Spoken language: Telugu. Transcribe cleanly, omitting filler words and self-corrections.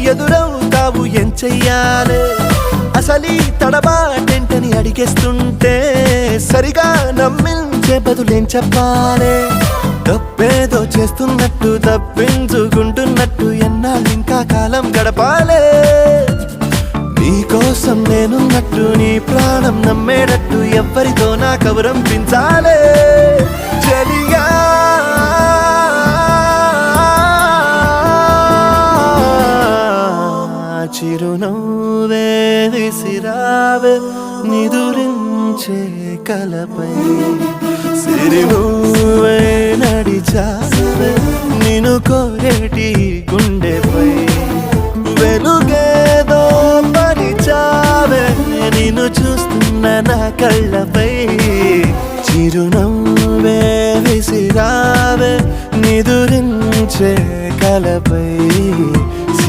ఎదురవుతావు ఏం చెయ్యాలే అసలీ తడబాటేంటని అడిగేస్తుంటే సరిగా నమ్మించే బదులేం చెప్పాలే తప్పేదో చేస్తున్నట్టు తప్పించుకుంటున్నట్టు ఎన్నాళ్ళు ఇంకా కాలం గడపాలే నీకోసం నేనున్నట్టు నీ ప్రాణం నమ్మేటట్టు ఎవ్వరితో నా కబురంపించాలే చలిగా చిరునవ్వే విసిరావే నిదురించే కలపై సిరినువ్వే నడిచావే నిన్ను కోరేటి గుండెపై వెలుగేదో పరిచావే నిన్ను చూస్తున్న నా కళ్ళపై చిరునవ్వే విసిరావే నిదురించే కలపై